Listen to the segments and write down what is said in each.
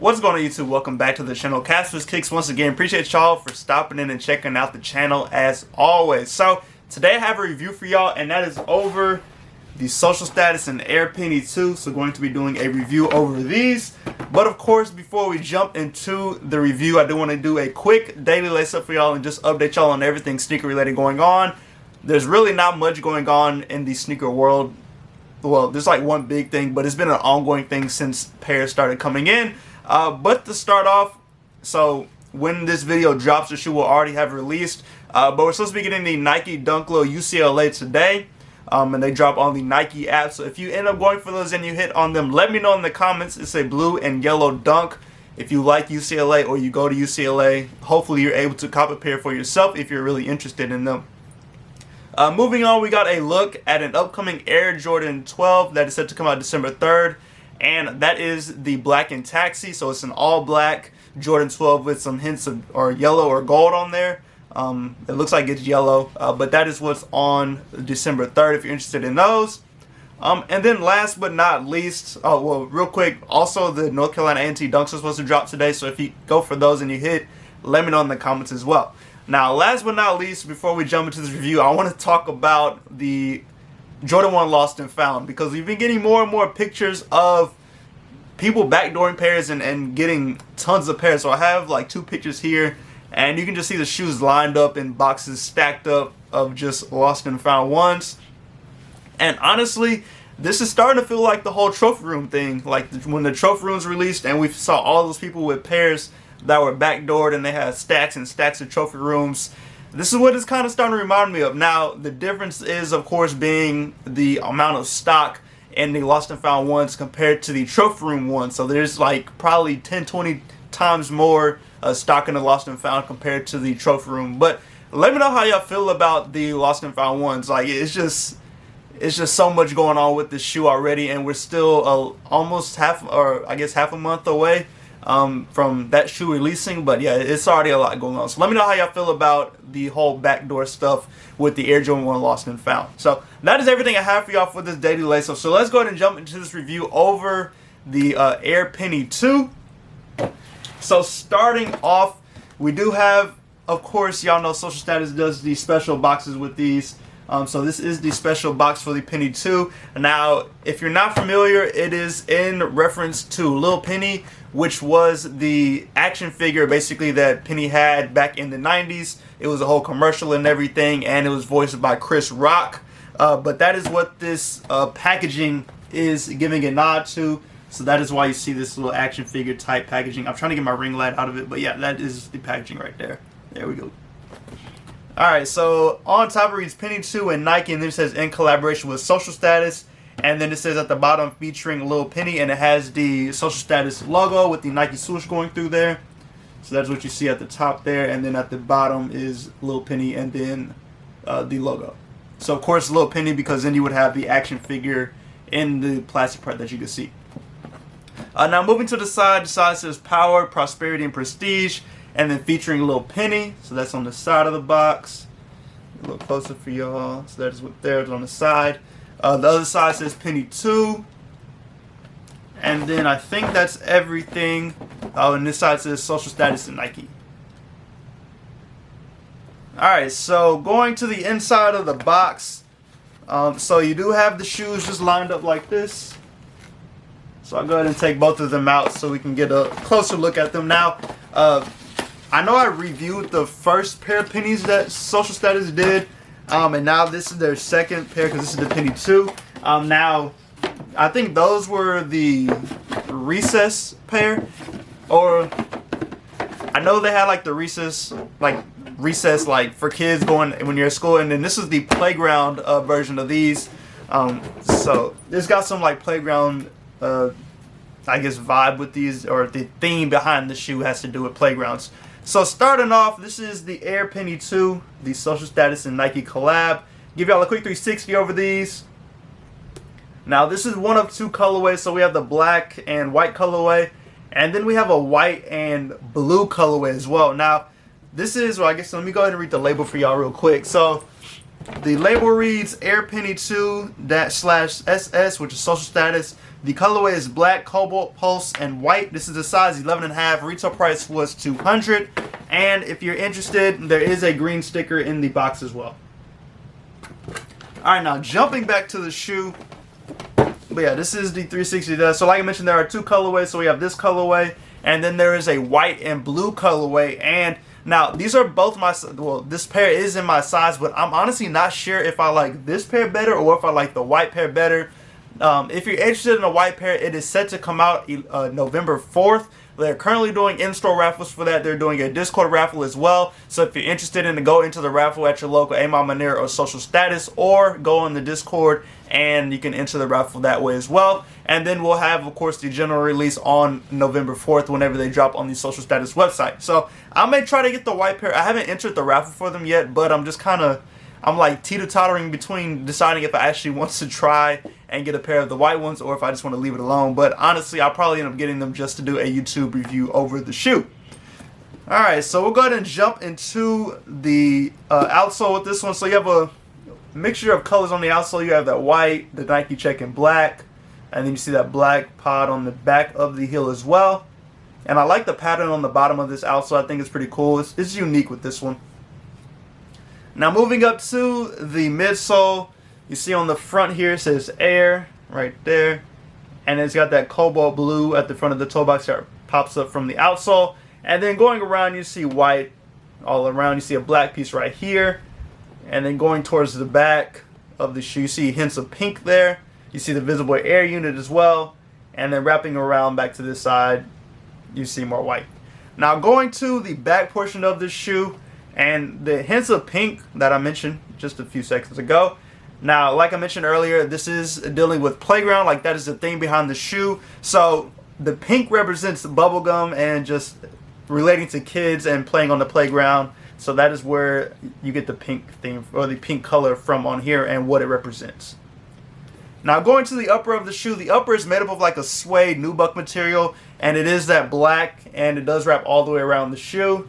What's going on YouTube? Welcome back to the channel. Casper's Kicks once again. Appreciate y'all for stopping in and checking out the channel as always. So today I have a review for y'all, and that is over the Social Status and Air Penny 2. So going to be doing a review over these. But of course, before we jump into the review, I do want to do a quick daily lace up for y'all and just update y'all on everything sneaker related going on. There's really not much going on in the sneaker world. Well, there's like one big thing, but it's been an ongoing thing since pairs started coming in. But to start off, so when this video drops, the shoe will already have released. But we're supposed to be getting the Nike Dunk Low UCLA today. And they drop on the Nike app. So if you end up going for those and you hit on them, let me know in the comments. It's a blue and yellow dunk. If you like UCLA or you go to UCLA, hopefully you're able to cop a pair for yourself if you're really interested in them. Moving on, we got a look at an upcoming Air Jordan 12 that is set to come out December 3rd. And that is the black and taxi. So it's an all black Jordan 12 with some hints of or yellow or gold on there. It looks like it's yellow, but that is what's on December 3rd if you're interested in those. And then last but not least, well, real quick, also the North Carolina A&T Dunks are supposed to drop today. So if you go for those and you hit, let me know in the comments as well. Now, last but not least, before we jump into this review, I want to talk about the Jordan 1 Lost and Found, because we've been getting more and more pictures of people backdooring pairs and getting tons of pairs. So I have like 2 pictures here, and you can just see the shoes lined up in boxes stacked up of just Lost and Found ones. And honestly, this is starting to feel like the whole trophy room thing. Like when the trophy room's released and we saw all those people with pairs that were backdoored and they had stacks and stacks of trophy rooms. This is what it's kind of starting to remind me of. Now, the difference is, of course, being the amount of stock in the Lost and Found ones compared to the trophy room ones. So there's like probably 10-20 times more stock in the Lost and Found compared to the trophy room. But let me know how y'all feel about the Lost and Found ones. Like it's just so much going on with this shoe already, and we're still almost half a month away from that shoe releasing. But yeah, it's already a lot going on. So let me know how y'all feel about the whole backdoor stuff with the Air Jordan 1 Lost and Found. So that is everything I have for y'all for this daily lace up. So let's go ahead and jump into this review over the Air Penny 2. So starting off, we do have, of course, y'all know Social Status does these special boxes with these. So this is the special box for the Penny 2. Now, if you're not familiar, it is in reference to Lil Penny, which was the action figure basically that Penny had back in the 90s. It was a whole commercial and everything, and it was voiced by Chris Rock. But that is what this packaging is giving a nod to. So that is why you see this little action figure type packaging. I'm trying to get my ring light out of it, but yeah, that is the packaging right there. There we go. Alright, so on top it reads Penny 2 and Nike, and then it says in collaboration with Social Status. And then it says at the bottom featuring Lil Penny, and it has the Social Status logo with the Nike swoosh going through there. So that's what you see at the top there, and then at the bottom is Lil Penny and then the logo. So of course Lil Penny, because then you would have the action figure in the plastic part that you can see. Now moving to the side says Power, Prosperity, and Prestige, and then featuring Lil Penny. So that's on the side of the box. A little closer for y'all. So that is what there is on the side. The other side says Penny 2. And then I think that's everything. Oh, and this side says Social Status and Nike. Alright, so going to the inside of the box. So you do have the shoes just lined up like this. So I'll go ahead and take both of them out so we can get a closer look at them. Now, I know I reviewed the first pair of pennies that Social Status did. And now this is their second pair because this is the Penny 2. Now, I think those were the recess pair. Or, I know they had like the recess like for kids going when you're at school. And then this is the playground version of these. So, it's got some like playground, I guess, vibe with these. Or the theme behind the shoe has to do with playgrounds. So starting off, this is the Air Penny 2, the Social Status and Nike collab. Give y'all a quick 360 over these. Now this is one of 2 colorways, so we have the black and white colorway, and then we have a white and blue colorway as well. Now this is, well, I guess let me go ahead and read the label for y'all real quick. So The label reads Air Penny 2/SS, which is social status. The colorway is black, cobalt, pulse, and white. This is the size 11.5. Retail price was $200. And if you're interested, there is a green sticker in the box as well. Alright, now jumping back to the shoe. But yeah, this is the 360 dust. So like I mentioned, there are two colorways. So we have this colorway, and then there is a white and blue colorway. And now these are both my, well, this pair is in my size, but I'm honestly not sure if I like this pair better or if I like the white pair better. If you're interested in a white pair, it is set to come out November 4th. They're currently doing in-store raffles for that. They're doing a Discord raffle as well. So if you're interested in to go into the raffle at your local Amon Manir or Social Status, or go on the Discord and you can enter the raffle that way as well. And then we'll have, of course, the general release on November 4th whenever they drop on the Social Status website. So I may try to get the white pair. I haven't entered the raffle for them yet, but I'm just kind of, I'm like teeter-tottering between deciding if I actually want to try and get a pair of the white ones or if I just want to leave it alone. But honestly, I'll probably end up getting them just to do a YouTube review over the shoe. Alright, so we'll go ahead and jump into the outsole with this one. So you have a mixture of colors on the outsole. You have that white, the Nike check in black, and then you see that black pod on the back of the heel as well. And I like the pattern on the bottom of this outsole. I think it's pretty cool. It's unique with this one. Now moving up to the midsole, you see on the front here it says Air right there, and it's got that cobalt blue at the front of the toe box that pops up from the outsole. And then going around, you see white all around. You see a black piece right here, and then going towards the back of the shoe, you see hints of pink there. You see the visible Air unit as well, and then wrapping around back to this side, you see more white. Now going to the back portion of this shoe, and the hints of pink that I mentioned just a few seconds ago. Now, like I mentioned earlier, this is dealing with playground. Like, that is the thing behind the shoe. So the pink represents bubblegum and just relating to kids and playing on the playground. So that is where you get the pink theme, or the pink color, from on here and what it represents. Now going to the upper of the shoe, the upper is made up of like a suede nubuck material, and it is that black, and it does wrap all the way around the shoe.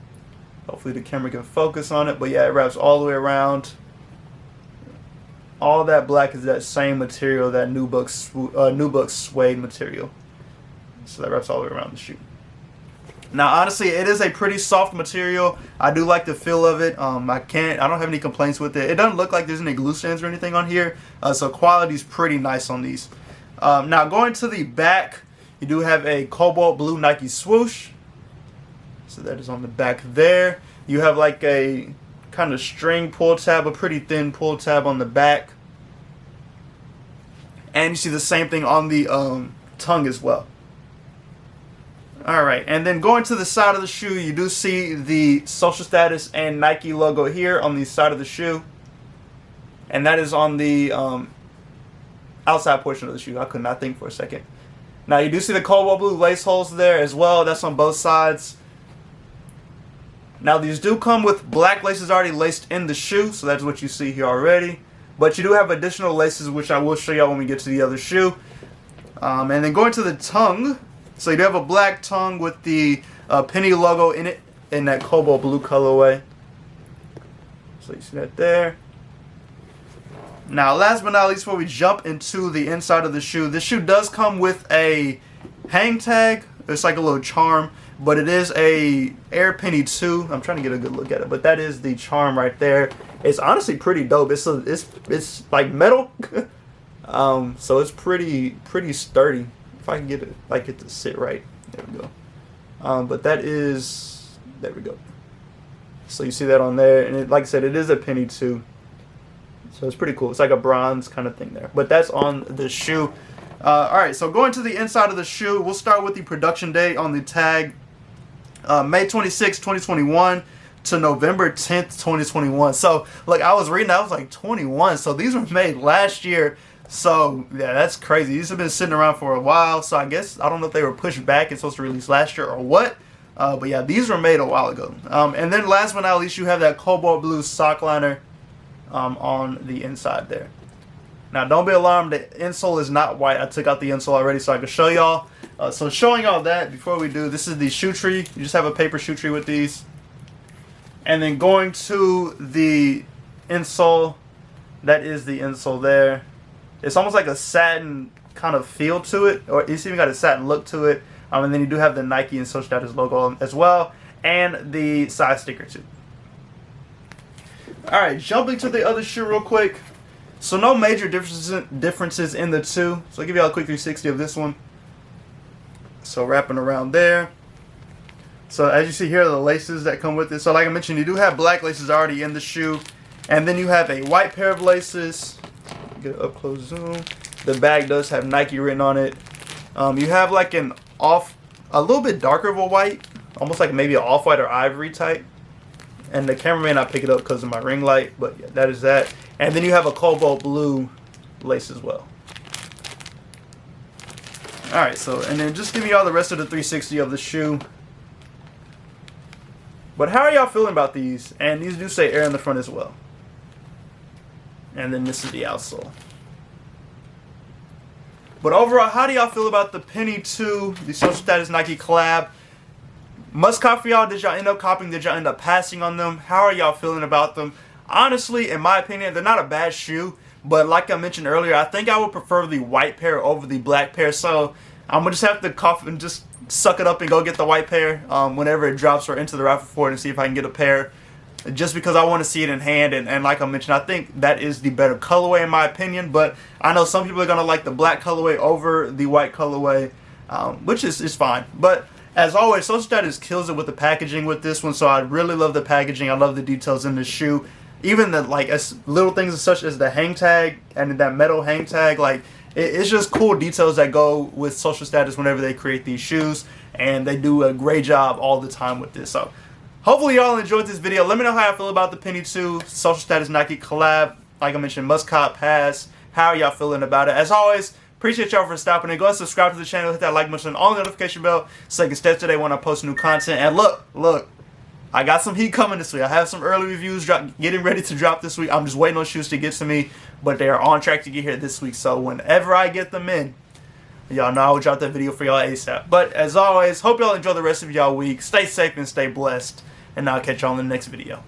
Hopefully the camera can focus on it, but yeah, it wraps all the way around. All that black is that same material, that nubuck suede material. So that wraps all the way around the shoe. Now honestly, it is a pretty soft material. I do like the feel of it. I don't have any complaints with it. It doesn't look like there's any glue strands or anything on here, so quality is pretty nice on these. Now going to the back, you do have a cobalt blue Nike swoosh. So that is on the back there. You have like a kind of string pull tab, a pretty thin pull tab on the back. And you see the same thing on the tongue as well. Alright, and then going to the side of the shoe, you do see the Social Status and Nike logo here on the side of the shoe. And that is on the outside portion of the shoe. I could not think for a second. Now you do see the cobalt blue lace holes there as well. That's on both sides. Now these do come with black laces already laced in the shoe, so that's what you see here already. But you do have additional laces, which I will show y'all when we get to the other shoe. And then going to the tongue, so you do have a black tongue with the penny logo in it, in that cobalt blue colorway. So you see that there. Now last but not least, before we jump into the inside of the shoe, this shoe does come with a hang tag. It's like a little charm. But it is a Air Penny 2. I'm trying to get a good look at it, but that is the charm right there. It's honestly pretty dope. It's like metal, so it's pretty sturdy. If I can get it, like it to sit right, there we go. But that is, there we go. So you see that on there, and like I said, it is a Penny 2. So it's pretty cool. It's like a bronze kind of thing there. But that's on the shoe. Alright, so going to the inside of the shoe, we'll start with the production date on the tag. May 26, 2021 to November 10th, 2021. So, look, I was reading, I was like 21. So these were made last year. So, yeah, that's crazy. These have been sitting around for a while. So I guess, I don't know if they were pushed back and supposed to release last year or what. But yeah, these were made a while ago. And then last but not least, you have that cobalt blue sock liner on the inside there. Now, don't be alarmed, the insole is not white. I took out the insole already so I can show y'all. So showing y'all that, before we do, this is the shoe tree. You just have a paper shoe tree with these. And then going to the insole, that is the insole there. It's almost like a satin kind of feel to it, or it's even got a satin look to it. And then you do have the Nike and Social Status logo as well, and the size sticker too. Alright, jumping to the other shoe real quick. So no major differences in the two. So I'll give y'all a quick 360 of this one. So wrapping around there. So as you see here are the laces that come with it. So like I mentioned, you do have black laces already in the shoe. And then you have a white pair of laces. Get an up close zoom. The bag does have Nike written on it. You have like a little bit darker of a white. Almost like maybe an off-white or ivory type. And the camera may not pick it up because of my ring light, but yeah, that is that. And then you have a cobalt blue lace as well. Alright, so, and then just give me all the rest of the 360 of the shoe. But how are y'all feeling about these? And these do say Air in the front as well. And then this is the outsole. But overall, how do y'all feel about the Penny 2, the Social Status Nike collab? Must cop for y'all? Did y'all end up copying? Did y'all end up passing on them? How are y'all feeling about them? Honestly, in my opinion, they're not a bad shoe. But like I mentioned earlier, I think I would prefer the white pair over the black pair. So I'm going to just have to cough and just suck it up and go get the white pair whenever it drops, or into the raffle for it and see if I can get a pair. Just because I want to see it in hand. And like I mentioned, I think that is the better colorway in my opinion. But I know some people are going to like the black colorway over the white colorway, which is fine. But as always, Social Status kills it with the packaging with this one, so I really love the packaging. I love the details in the shoe. Even the little things such as the hang tag and that metal hang tag, it's just cool details that go with Social Status whenever they create these shoes, and they do a great job all the time with this. So hopefully y'all enjoyed this video. Let me know how I feel about the Penny 2 Social Status Nike collab. Like I mentioned, must cop, pass. How are y'all feeling about it? As always, appreciate y'all for stopping in. Go and subscribe to the channel, hit that like button, on the notification bell so you can stay up to date when I post new content. And look, I got some heat coming this week. I have some early reviews getting ready to drop this week. I'm just waiting on shoes to get to me, but they are on track to get here this week. So whenever I get them in, y'all know I will drop that video for y'all ASAP. But as always, hope y'all enjoy the rest of y'all week. Stay safe and stay blessed, and I'll catch y'all in the next video.